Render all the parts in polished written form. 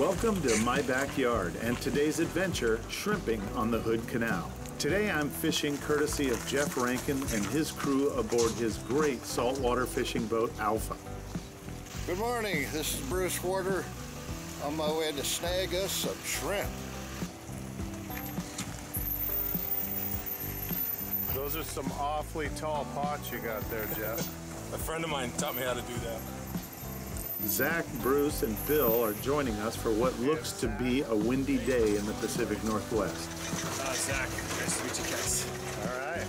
Welcome to my backyard and today's adventure, shrimping on the Hood Canal. Today I'm fishing courtesy of Jeff Rankin and his crew aboard his great saltwater fishing boat, Alpha. Good morning, this is Bruce Warder on my way to snag us some shrimp. Those are some awfully tall pots you got there, Jeff. A friend of mine taught me how to do that. Zach, Bruce, and Bill are joining us for what looks to be a windy day in the Pacific Northwest. Zach, nice to meet you guys. All right.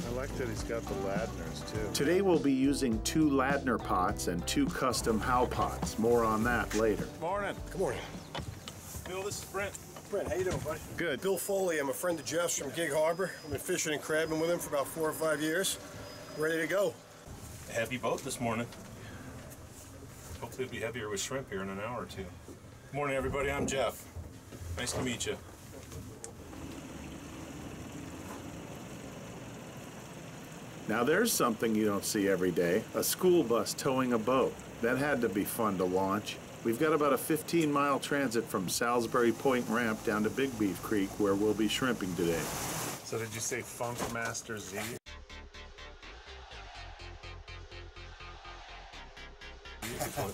I like that he's got the Ladners too. Today we'll be using 2 Ladner pots and 2 custom Howe pots. More on that later. Morning. Good morning. Bill, this is Brent. Brent, how you doing, buddy? Good. Bill Foley, I'm a friend of Jeff's from Gig Harbor. I've been fishing and crabbing with him for about 4 or 5 years. Ready to go. A heavy boat this morning. Hopefully it'll be heavier with shrimp here in an hour or two. Good morning, everybody. I'm Jeff. Nice to meet you. Now there's something you don't see every day, a school bus towing a boat. That had to be fun to launch. We've got about a 15-mile transit from Salisbury Point Ramp down to Big Beef Creek where we'll be shrimping today. So did you say Funk Master Z?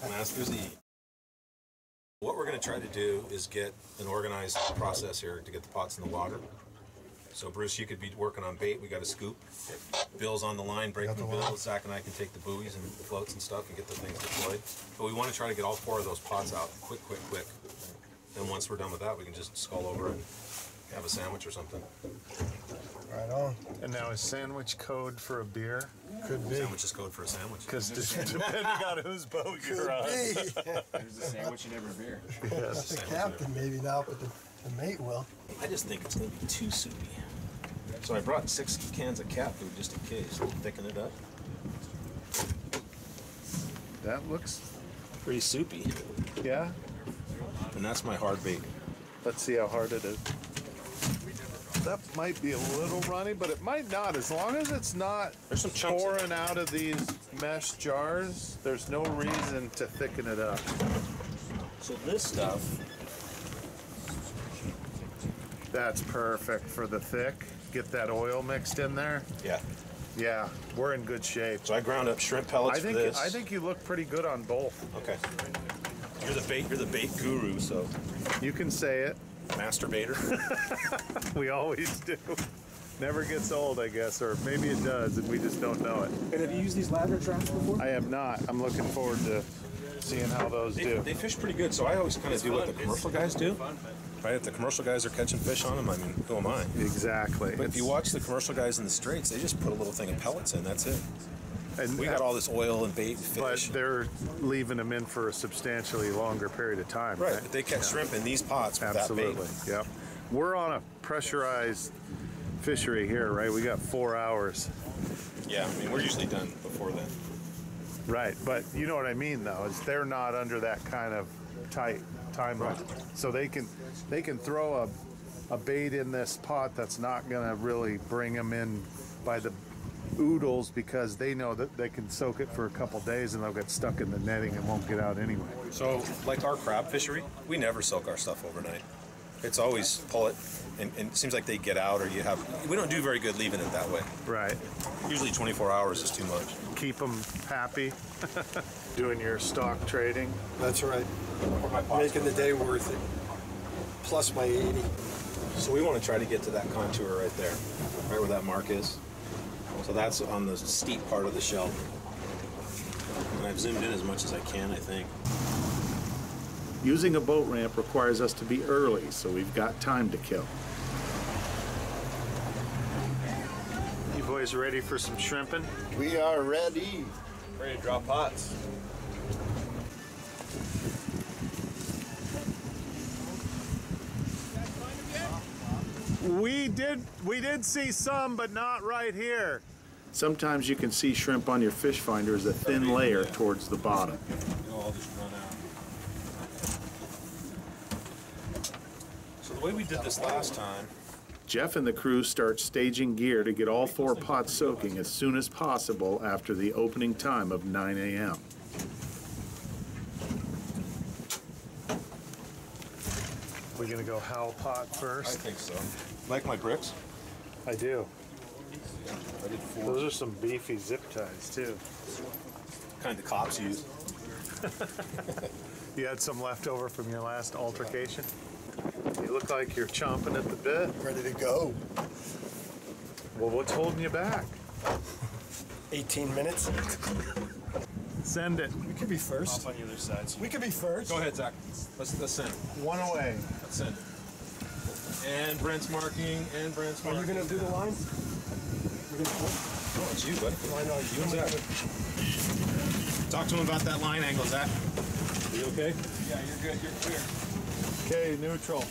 Masters E. What we're going to try to do is get an organized process here to get the pots in the water. So Bruce, you could be working on bait. We got a scoop. Bill's on the line, breaking the bill. Zach and I can take the buoys and the floats and stuff and get the things deployed. But we want to try to get all 4 of those pots out quick. Then once we're done with that, we can just scull over and have a sandwich or something. Right on. And now is sandwich code for a beer? Could be. Sandwich is code for a sandwich. Because depending on whose boat you're on. There's a sandwich in every beer. The captain maybe not, but the mate will. I just think it's going to be too soupy. So I brought 6 cans of cat food just in case. We'll thicken it up. That looks, Pretty soupy. yeah. And that's my hard bait. Let's see how hard it is. That might be a little runny, but it might not. As long as it's not There's some chunks in pouring out of these mesh jars, there's no reason to thicken it up. So this stuff, That's perfect for the thick. Get that oil mixed in there. yeah. Yeah, we're in good shape. So I ground up shrimp pellets for this. I think you look pretty good on both. Okay. You're the bait guru, so You can say it. masturbator. We always do. Never gets old, I guess, or maybe it does, and we just don't know it. And have you used these ladder traps before? I have not. I'm looking forward to seeing how those do. They fish pretty good, so I always kind of do what the commercial guys do. Right? If the commercial guys are catching fish on them, I mean, who am I? Exactly. But if you watch the commercial guys in the Straits, they just put a little thing of pellets in. That's it. And We got all this oil and bait and but fish. they're leaving them in for a substantially longer period of time, Right, right? but they catch shrimp in these pots with Absolutely. that bait. Yep. We're on a pressurized fishery here, right? We got 4 hours. Yeah, I mean, we're usually done before then. Right, but you know what I mean, though, is they're not under that kind of tight timeline. So they can throw a bait in this pot that's not going to really bring them in by the oodles because they know that they can soak it for a couple days and they'll get stuck in the netting and won't get out anyway. So, like our crab fishery, we never soak our stuff overnight. It's always pull it, and it seems like they get out, or we don't do very good leaving it that way. Right. Usually 24 hours is too much. Keep them happy. Doing your stock trading. That's right. Making the day worth it. Plus my 80. So we want to try to get to that contour right there, right where that mark is. So that's on the steep part of the shelf. And I've zoomed in as much as I can, I think. Using a boat ramp requires us to be early, so we've got time to kill. You boys ready for some shrimping? We are ready. Ready to drop pots. We did see some, but not right here. Sometimes you can see shrimp on your fish finder as a thin layer towards the bottom. It'll all just run out. So the way we did this last time, Jeff and the crew start staging gear to get all 4 pots soaking as soon as possible after the opening time of 9 a.m. gonna go Hal pot I first? think so. Like my bricks? I do. I did 4. Those are some beefy zip ties too. Kind the cops use. You had some left over from your last altercation? You look like you're chomping at the bit. Ready to go. Well, what's holding you back? 18 minutes. Send it. We could be first. On the other side. We could be first. Go ahead, Zach. Let's send. One away. Let's send. And Brent's marking, and Brent's Are you marking. gonna do the line? Oh, it's you, bud. Line on You and Zach. Talk to him about that line angle, Zach. Are you okay? Yeah, you're good. You're clear. Okay, neutral.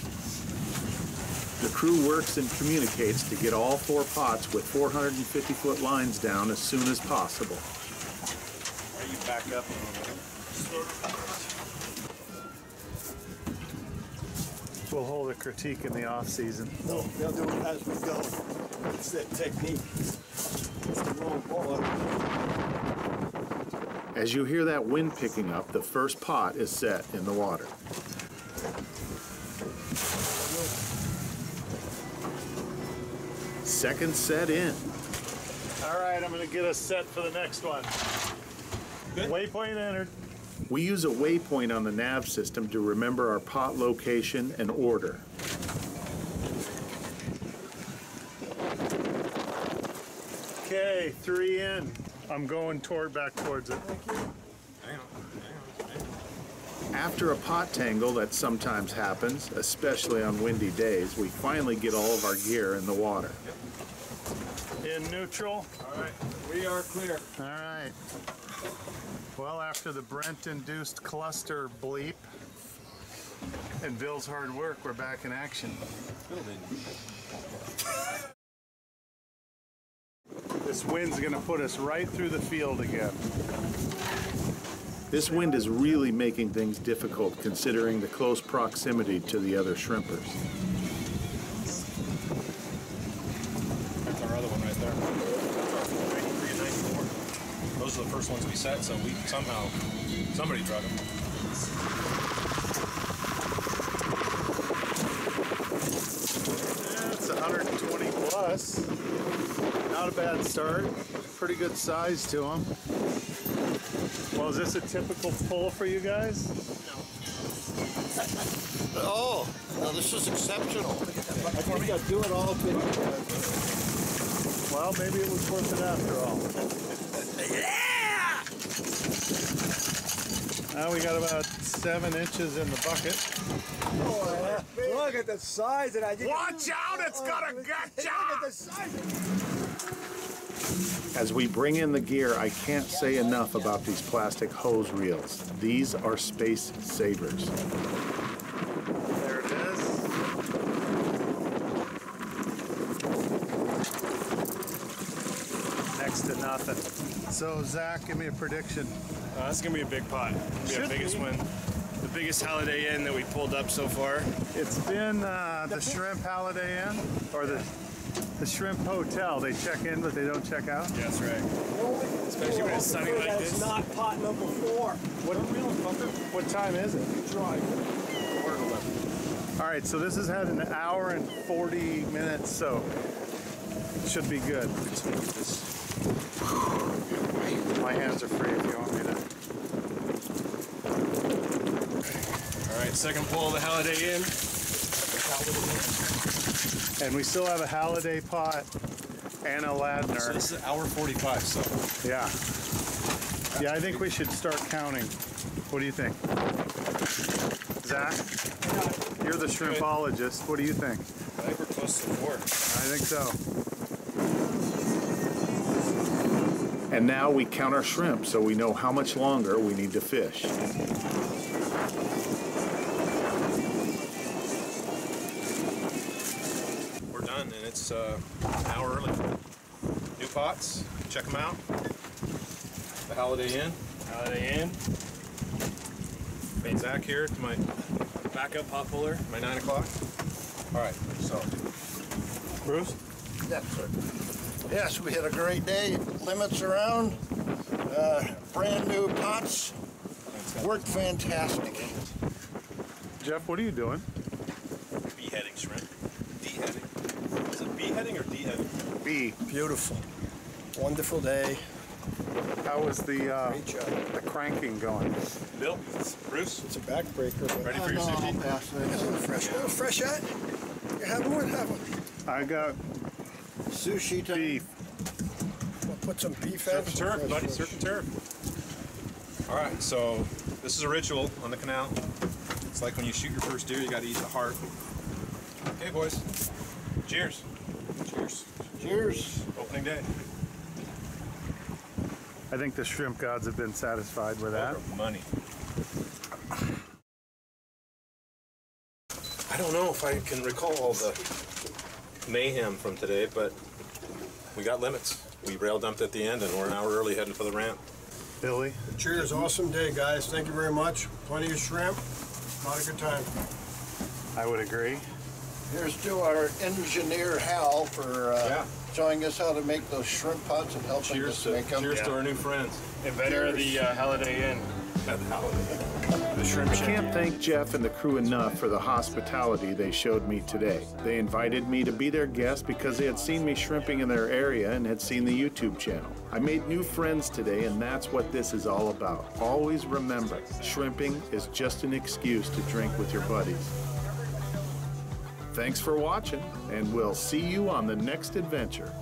The crew works and communicates to get all 4 pots with 450-foot lines down as soon as possible. Are you back up a little bit? We'll hold a critique in the off season. No, they'll do it as we go. It's that technique. It's the wrong ball. As you hear that wind picking up, the first pot is set in the water. Second set in. All right, I'm gonna get us set for the next one. Good. Waypoint entered. We use a waypoint on the nav system to remember our pot location and order. Okay, 3 in. I'm going back towards it. Hang on. After a pot tangle that sometimes happens, especially on windy days, we finally get all of our gear in the water. In neutral. All right. We are clear. All right. Well, after the Brent-induced cluster bleep and Bill's hard work, we're back in action. This wind's gonna put us right through the field again. This wind is really making things difficult considering the close proximity to the other shrimpers. That's our other one right there. That's our 93 and 94. Those are the first ones we set, so we somebody drug them. That's 120 plus. Not a bad start. Pretty good size to them. Well, is this a typical pull for you guys? Oh, no, this is exceptional. We got to do it all. Well, maybe it was worth it after all. Now we got about 7 inches in the bucket. Look at the size of that. Watch out, it's gonna get ya! Look at the size. As we bring in the gear, I can't say enough about these plastic hose reels. These are space savers. There it is. Next to nothing. So, Zach, give me a prediction. That's gonna be a big pot. It's Should the biggest be. one. The biggest Holiday Inn that we pulled up so far. It's been the Shrimp Holiday Inn, or the Shrimp Hotel. They check in, but they don't check out. Yeah, that's right. Especially when it's sunny like That's this. not pot number 4. What time is it? Try. All right, so this has had an hour and 40 minutes, so it should be good. My hands are free if you want me to. All right, second pull of the Holiday Inn. And we still have a Halliday pot and a So Ladner. this is hour 45, so Yeah. Yeah, I think we should start counting. What do you think? Zach? You're the shrimpologist. What do you think? I think we're close to 4. I think so. And now we count our shrimp so we know how much longer we need to fish. we're done, and it's an hour early. New pots, check them out. The Holiday Inn. Holiday Inn. Hey, Zach here to my Backup pot puller. 9 o'clock. All right, so Bruce? Yes, sir. Yes, we had a great day. Limits around. Brand new pots. Worked fantastic. Jeff, what are you doing? shrimp. Deheading. Is it beheading or deheading? B. Beautiful. Wonderful day. How was the Great job. cranking going? Bill? Bruce? It's a backbreaker. But Ready for your sushi? Pass A little fresh out. You have one, have one. I got Sushi time. beef. We'll put some beef Surf out. and turf, some buddy, fresh surf and turf. All right, so this is a ritual on the canal. It's like when you shoot your first deer, you got to eat the heart. Okay, boys. Cheers. Cheers. Cheers. Opening day. I think the shrimp gods have been satisfied with that. Money. I don't know if I can recall all the mayhem from today, but we got limits. We rail dumped at the end, and we're an hour early heading for the ramp. Billy? Cheers. Awesome day, guys. Thank you very much. Plenty of shrimp. A lot of good time. I would agree. Here's to our engineer Hal for showing us how to make those shrimp pots and helping Cheers us to, make them. cheers to our new friends. Inventor of the Holiday Inn. The shrimp I shack. can't thank Jeff and the crew enough for the hospitality they showed me today. They invited me to be their guest because they had seen me shrimping in their area and had seen the YouTube channel. I made new friends today, and that's what this is all about. Always remember, shrimping is just an excuse to drink with your buddies. Thanks for watching, and we'll see you on the next adventure.